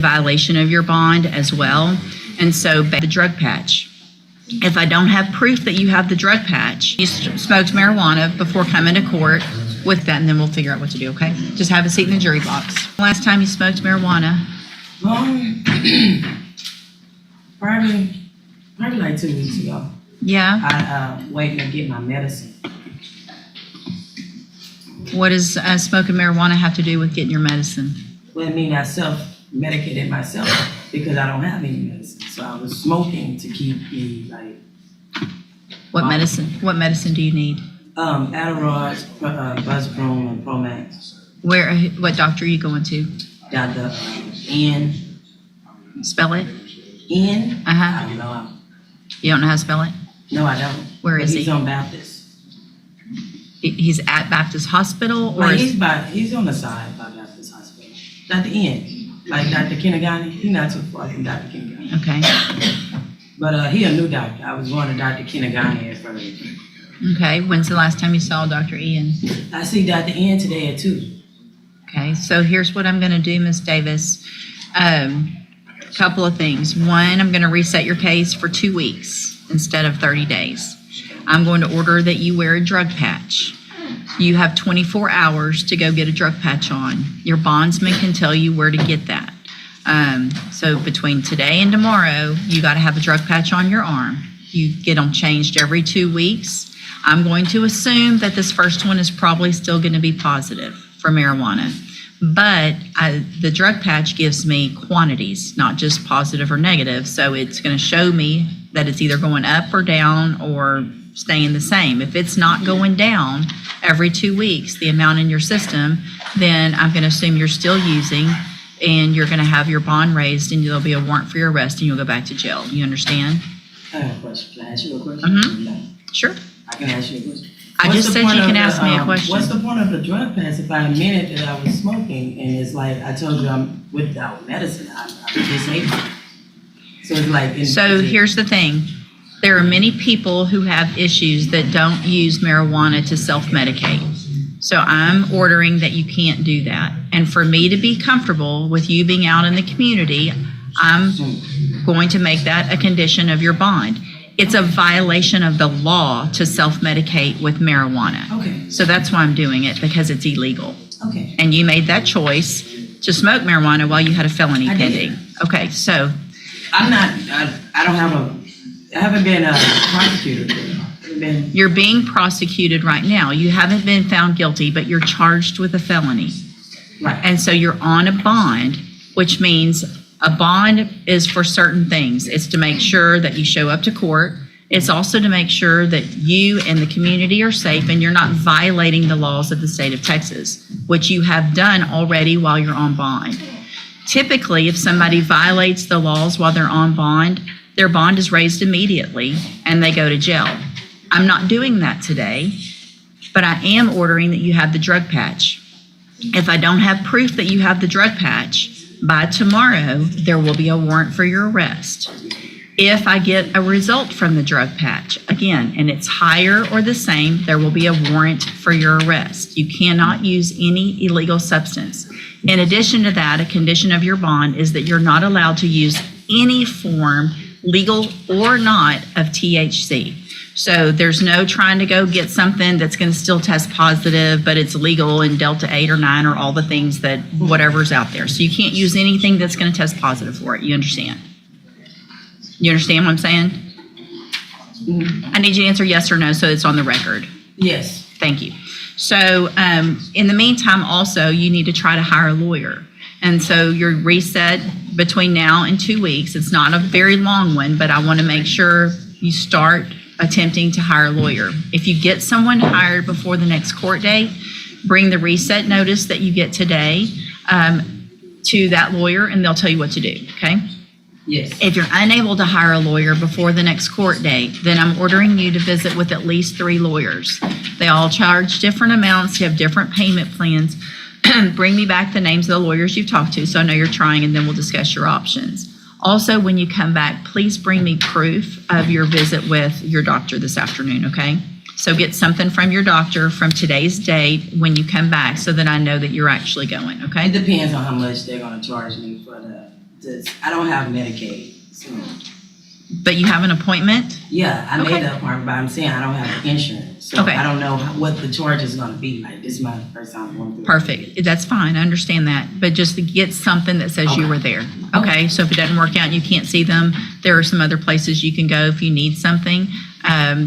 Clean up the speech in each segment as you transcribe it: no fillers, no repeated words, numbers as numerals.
violation of your bond as well. And so the drug patch. If I don't have proof that you have the drug patch, you smoked marijuana before coming to court with that, and then we'll figure out what to do, okay? Just have a seat in the jury box. Last time you smoked marijuana? Probably like 2 weeks ago. Yeah? I waiting to get my medicine. What does smoking marijuana have to do with getting your medicine? Well, I mean, I self-medicated myself because I don't have any medicine. So I was smoking to keep me like... What medicine? What medicine do you need? Adderall, Buzzbroom, and Promax. What doctor are you going to? Dr. N. Spell it? N? Uh-huh. I don't know. You don't know how to spell it? No, I don't. Where is he? He's on Baptist. He's at Baptist Hospital? Or he's on the side by Baptist Hospital. Dr. N. Like Dr. Kinagani. He's not too far from Dr. Kinagani. Okay. But he a new doctor. I was going to Dr. Kinagani at first. Okay. When's the last time you saw Dr. Ian? I see Dr. N today at 2. Okay. So here's what I'm going to do, Ms. Davis. Couple of things. One, I'm going to reset your case for 2 weeks instead of 30 days. I'm going to order that you wear a drug patch. You have 24 hours to go get a drug patch on. Your bondsman can tell you where to get that. So between today and tomorrow, you got to have a drug patch on your arm. You get them changed every 2 weeks. I'm going to assume that this first one is probably still going to be positive for marijuana. But the drug patch gives me quantities, not just positive or negative. So it's going to show me that it's either going up or down or staying the same. If it's not going down every 2 weeks, the amount in your system, then I'm going to assume you're still using, and you're going to have your bond raised, and there'll be a warrant for your arrest, and you'll go back to jail. You understand? I have a question. Can I ask you a question? Mm-hmm. Sure. I can ask you a question. I just said you can ask me a question. What's the point of the drug pass if I admitted that I was smoking and it's like I told you I'm without medicine, I'm disabled. So it's like... So here's the thing. There are many people who have issues that don't use marijuana to self-medicate. So I'm ordering that you can't do that. And for me to be comfortable with you being out in the community, I'm going to make that a condition of your bond. It's a violation of the law to self-medicate with marijuana. Okay. So that's why I'm doing it, because it's illegal. Okay. And you made that choice to smoke marijuana while you had a felony pending. Okay, so. I haven't been prosecuted. You're being prosecuted right now. You haven't been found guilty, but you're charged with a felony. Right. And so you're on a bond, which means a bond is for certain things. It's to make sure that you show up to court. It's also to make sure that you and the community are safe and you're not violating the laws of the state of Texas, which you have done already while you're on bond. Typically, if somebody violates the laws while they're on bond, their bond is raised immediately and they go to jail. I'm not doing that today, but I am ordering that you have the drug patch. If I don't have proof that you have the drug patch, by tomorrow, there will be a warrant for your arrest. If I get a result from the drug patch, again, and it's higher or the same, there will be a warrant for your arrest. You cannot use any illegal substance. In addition to that, a condition of your bond is that you're not allowed to use any form, legal or not, of THC. So there's no trying to go get something that's going to still test positive, but it's legal in Delta 8 or 9 or all the things that whatever's out there. So you can't use anything that's going to test positive for it. You understand? You understand what I'm saying? I need you to answer yes or no so it's on the record. Yes. Thank you. So in the meantime, also, you need to try to hire a lawyer. And so you're reset between now and 2 weeks. It's not a very long one, but I want to make sure you start attempting to hire a lawyer. If you get someone hired before the next court date, bring the reset notice that you get today to that lawyer and they'll tell you what to do, okay? Yes. If you're unable to hire a lawyer before the next court date, then I'm ordering you to visit with at least 3 lawyers. They all charge different amounts, you have different payment plans. Bring me back the names of the lawyers you've talked to so I know you're trying, and then we'll discuss your options. Also, when you come back, please bring me proof of your visit with your doctor this afternoon, okay? So get something from your doctor from today's date when you come back so that I know that you're actually going, okay? It depends on how much they're going to charge me for I don't have Medicaid, so. But you have an appointment? Yeah, I Okay. made the appointment, but I'm saying I don't have insurance. So Okay. I don't know what the charge is gonna be. Like, this is my first time going through. Perfect. That's fine. I understand that. But just to get something that says you Okay. were there. Okay, so if it doesn't work out and you can't see them, there are some other places you can go if you need something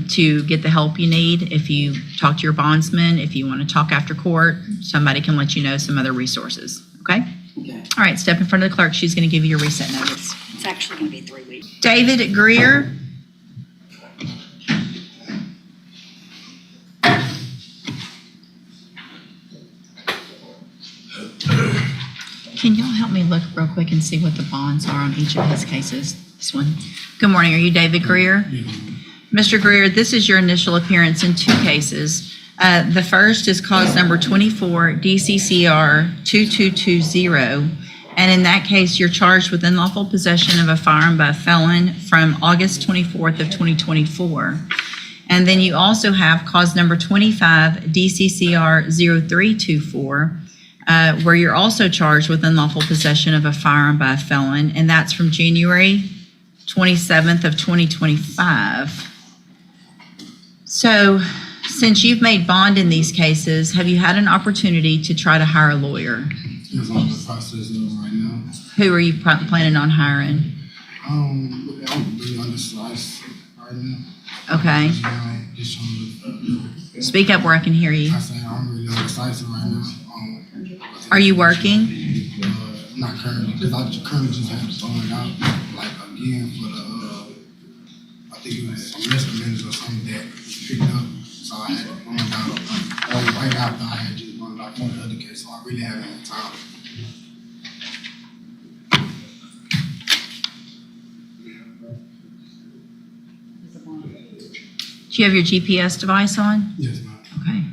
to get the help you need. If you talk to your bondsman, if you want to talk after court, somebody can let you know some other resources. Okay? Okay. All right, step in front of the clerk. She's going to give you your reset notice. It's actually going to be 3 weeks. David Greer. Can y'all help me look real quick and see what the bonds are on each of his cases? This one. Good morning. Are you David Greer? Mr. Greer, this is your initial appearance in 2 cases. The first is cause number 24 DCCR 2220. And in that case, you're charged with unlawful possession of a firearm by a felon from August 24th of 2024. And then you also have cause number 25 DCCR 0324, where you're also charged with unlawful possession of a firearm by a felon, and that's from January 27th of 2025. So, since you've made bond in these cases, have you had an opportunity to try to hire a lawyer? It's on the process of right now. Who are you planning on hiring? I'm really undecided right now. Okay. Just trying Speak up where I can hear you. I say I'm really undecided right now. Are you working? Not currently, because I currently just had to bond out, like, again, for the, I think it was some misdemeanors or something that was picked up, so I had to bond out, right after I had just bonded out for the other case, so I really haven't had time. Do you have your GPS device on? Yes, ma'am. Okay.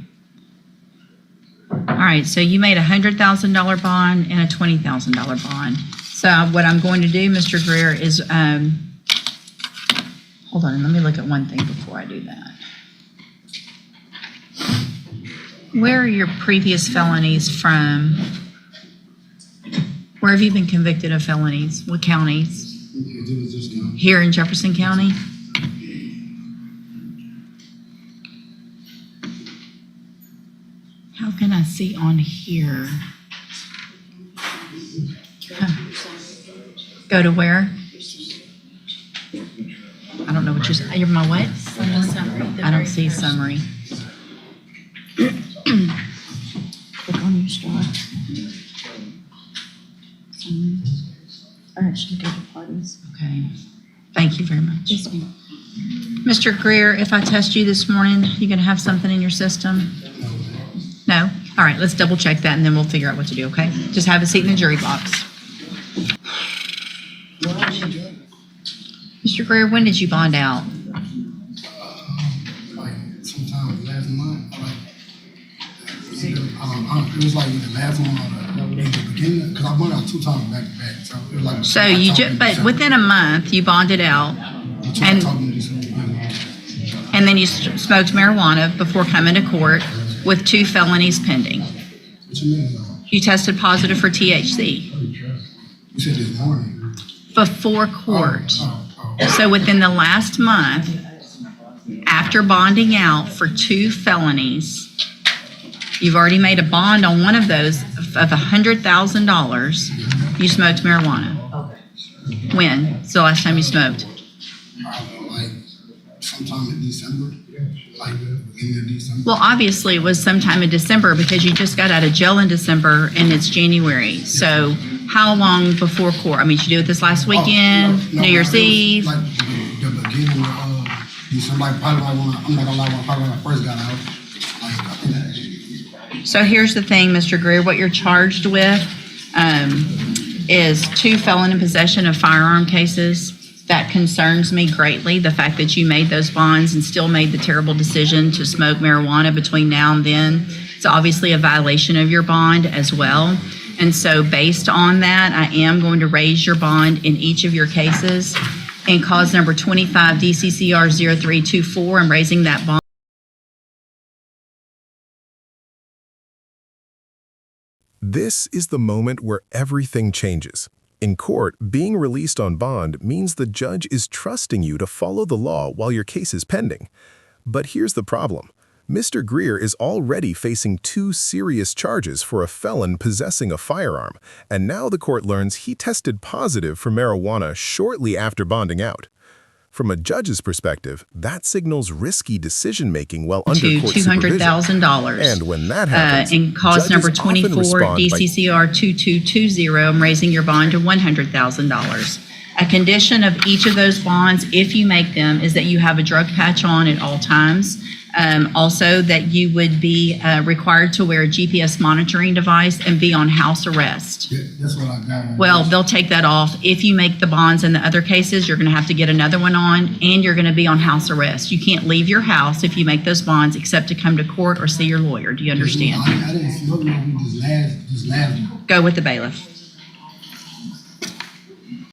All right, so you made a $100,000 bond and a $20,000 bond. So what I'm going to do, Mr. Greer, is, hold on, let me look at one thing before I do that. Where are your previous felonies from? Where have you been convicted of felonies? What counties? It was just, Here in Jefferson County? How can I see on here? Huh. Go to where? I don't know what you're my what? I don't see summary. Click on your star. Summary. Or actually go to parties. Okay. Thank you very much. Yes, ma'am. Mr. Greer, if I test you this morning, you gonna have something in your system? No? All right, let's double check that and then we'll figure out what to do, okay? Just have a seat in the jury box. Mr. Greer, when did you bond out? like, sometime last month, like, it was like the last one or the beginning, because I bonded out 2 times back to back, so it was like. So you but within a month, you bonded out and- and then you smoked marijuana before coming to court with 2 felonies pending. What you mean? You tested positive for THC You said this morning. before court. Oh. So within the last month, after bonding out for 2 felonies, you've already made a bond on one of those of $100,000. You smoked marijuana. When? It's the last time you smoked? I don't know, like, sometime in December, like, beginning of December. Well, obviously it was sometime in December because you just got out of jail in December and it's January. So how long before court? I mean, did you do it this last weekend, No, New Year's it was Eve? like the beginning of December, like probably like when I'm not gonna lie, probably when I first got out. Like, I think So here's the thing, Mr. Greer, what you're charged with is 2 felon in possession of firearm cases. That concerns me greatly, the fact that you made those bonds and still made the terrible decision to smoke marijuana between now and then. It's obviously a violation of your bond as well. And so based on that, I am going to raise your bond in each of your cases. In cause number 25 DCCR 0324, I'm raising that bond. This is the moment where everything changes. In court, being released on bond means the judge is trusting you to follow the law while your case is pending. But here's the problem. Mr. Greer is already facing 2 serious charges for a felon possessing a firearm, and now the court learns he tested positive for marijuana shortly after bonding out. From a judge's perspective, that signals risky decision-making while under To court supervision. $200,000. And when that happens, In cause judges number often 24, respond by DCCR 2220, I'm raising your bond to $100,000. A condition of each of those bonds, if you make them, is that you have a drug patch on at all times. Also, that you would be required to wear a GPS monitoring device and be on house arrest. Yeah, that's what I got. Well, they'll take that off. If you make the bonds in the other cases, you're going to have to get another one on, and you're going to be on house arrest. You can't leave your house if you make those bonds except to come to court or see your lawyer. Do you understand? I didn't know we just last. Go with the bailiff.